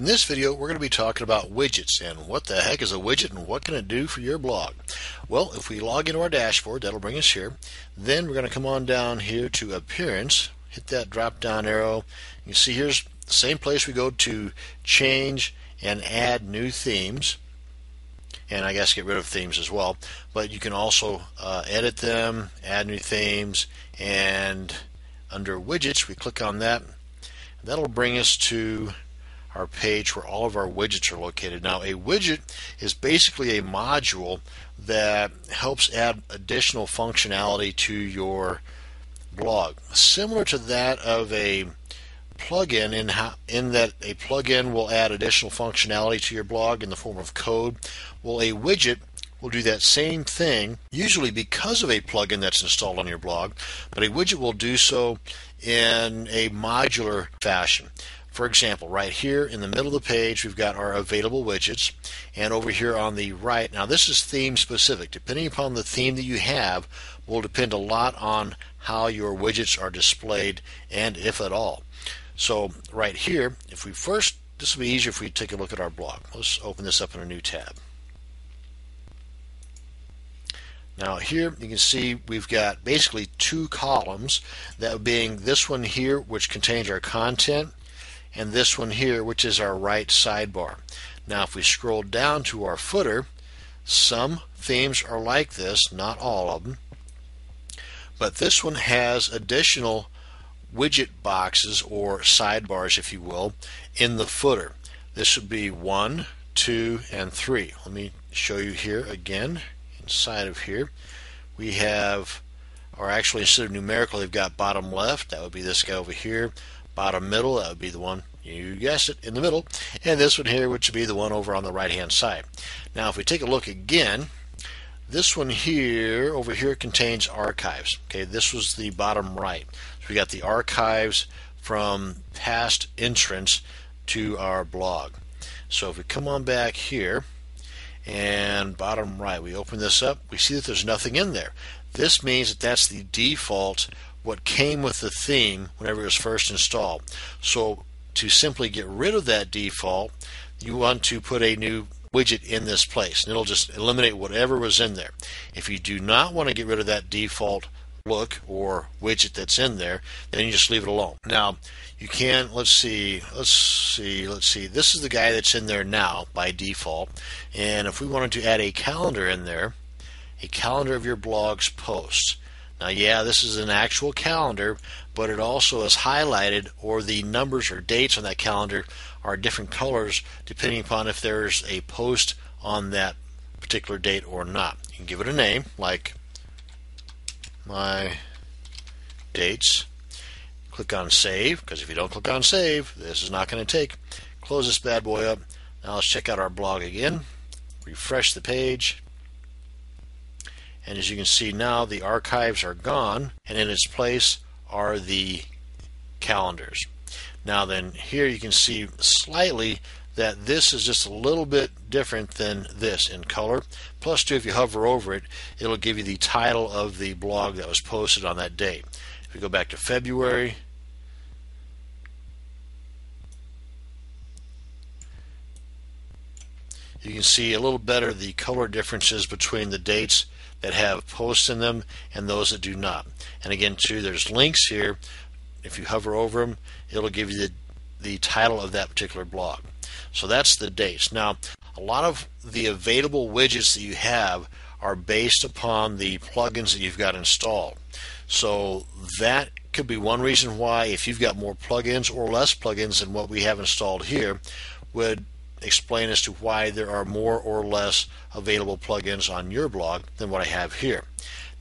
In this video, we're going to be talking about widgets and what the heck is a widget and what can it do for your blog. Well, if we log into our dashboard, that'll bring us here. Then we're going to come on down here to Appearance, hit that drop down arrow. You can see here's the same place we go to change and add new themes, and I guess get rid of themes as well. But you can also edit them, add new themes, and under widgets we click on that. That'll bring us to our page where all of our widgets are located. Now, a widget is basically a module that helps add additional functionality to your blog, similar to that of a plugin in that a plugin will add additional functionality to your blog in the form of code. Well, a widget will do that same thing, usually because of a plugin that's installed on your blog, but a widget will do so in a modular fashion. For example, right here in the middle of the page, we've got our available widgets, and over here on the right, now this is theme specific. Depending upon the theme that you have will depend a lot on how your widgets are displayed, and if at all. So right here, if we first, this will be easier if we take a look at our blog. Let's open this up in a new tab. Now here you can see we've got basically two columns, that being this one here, which contains our content, and this one here, which is our right sidebar. Now if we scroll down to our footer, some themes are like this, not all of them, but this one has additional widget boxes or sidebars, if you will, in the footer. This would be 1, 2, and 3. Let me show you here again. Inside of here we have, or actually instead of numerical, they've got bottom left, that would be this guy over here. Bottom middle, that would be the one, you guessed it, in the middle, and this one here, which would be the one over on the right hand side. Now if we take a look again, this one here, over here, contains archives. Okay, this was the bottom right. So we got the archives from past entrants to our blog. So if we come on back here, and bottom right, we open this up, we see that there's nothing in there. This means that that's the default, what came with the theme whenever it was first installed. So to simply get rid of that default, you want to put a new widget in this place, and it'll just eliminate whatever was in there. If you do not want to get rid of that default look or widget that's in there, then you just leave it alone. Now you can, let's see, this is the guy that's in there now by default, and if we wanted to add a calendar in there, a calendar of your blog's posts. Now yeah, this is an actual calendar, but it also is highlighted, or the numbers or dates on that calendar are different colors depending upon if there's a post on that particular date or not. You can give it a name like my dates. Click on save, because if you don't click on save, this is not going to take. Close this bad boy up. Now let's check out our blog again. Refresh the page. And as you can see now, the archives are gone, and in its place are the calendars. Now then, here you can see slightly that this is just a little bit different than this in color. Plus, too, if you hover over it, it'll give you the title of the blog that was posted on that date. If we go back to February, you can see a little better the color differences between the dates that have posts in them and those that do not. And again, too, there's links here. If you hover over them, it'll give you the title of that particular blog. So that's the dates. Now, a lot of the available widgets that you have are based upon the plugins that you've got installed. So that could be one reason why, if you've got more plugins or less plugins than what we have installed here, would explain as to why there are more or less available plugins on your blog than what I have here.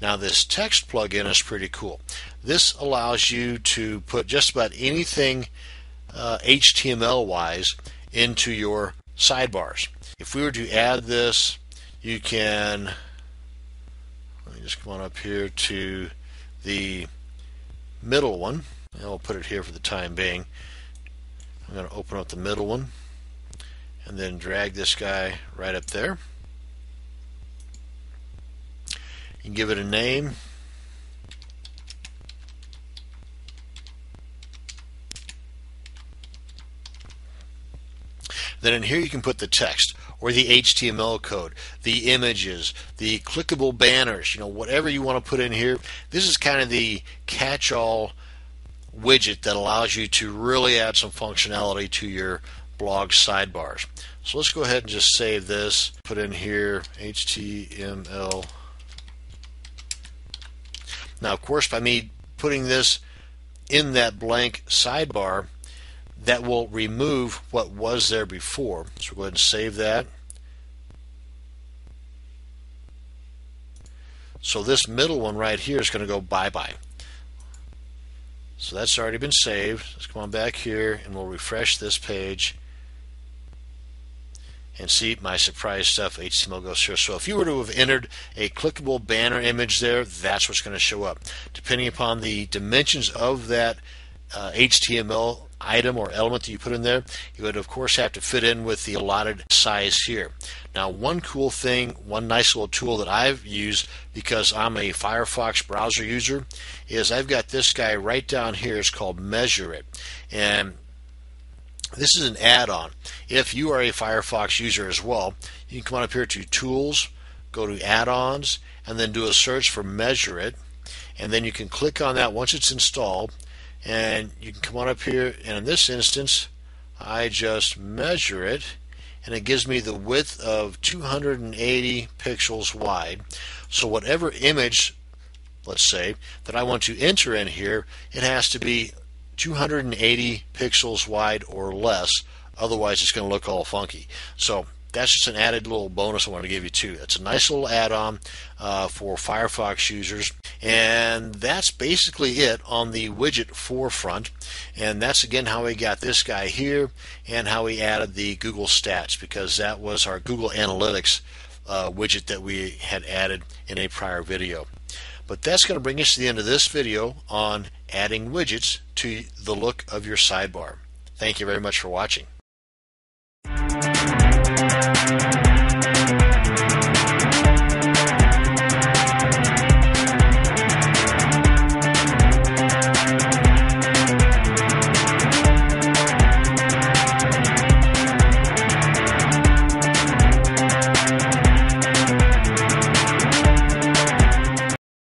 Now this text plugin is pretty cool. This allows you to put just about anything HTML wise into your sidebars. If we were to add this, you can, let me just come on up here to the middle one, and I'll put it here for the time being. I'm going to open up the middle one and then drag this guy right up there. You can give it a name. Then in here you can put the text or the HTML code, the images, the clickable banners, whatever you want to put in here. This is kind of the catch-all widget that allows you to really add some functionality to your blog sidebars. So let's go ahead and just save this, put in here HTML. Now, of course, by me putting this in that blank sidebar, that will remove what was there before. So we'll go ahead and save that. So this middle one right here is going to go bye-bye. So that's already been saved. Let's come on back here and we'll refresh this page. And see my surprise stuff, HTML goes here. So if you were to have entered a clickable banner image there, that's what's going to show up. Depending upon the dimensions of that HTML item or element that you put in there, you would of course have to fit in with the allotted size here. Now, one cool thing, one nice little tool that I've used because I'm a Firefox browser user, is I've got this guy right down here. It's called Measure It, and this is an add-on. If you are a Firefox user as well, you can come on up here to Tools, go to Add-ons, and then do a search for Measure It, and then you can click on that once it's installed, and you can come on up here, and in this instance I just measure it, and it gives me the width of 280 pixels wide. So whatever image, let's say, that I want to enter in here, it has to be 280 pixels wide or less, otherwise it's going to look all funky. So that's just an added little bonus I want to give you too. It's a nice little add-on for Firefox users, and that's basically it on the widget forefront. And that's again how we got this guy here and how we added the Google Stats, because that was our Google Analytics widget that we had added in a prior video. But that's going to bring us to the end of this video on adding widgets to the look of your sidebar. Thank you very much for watching.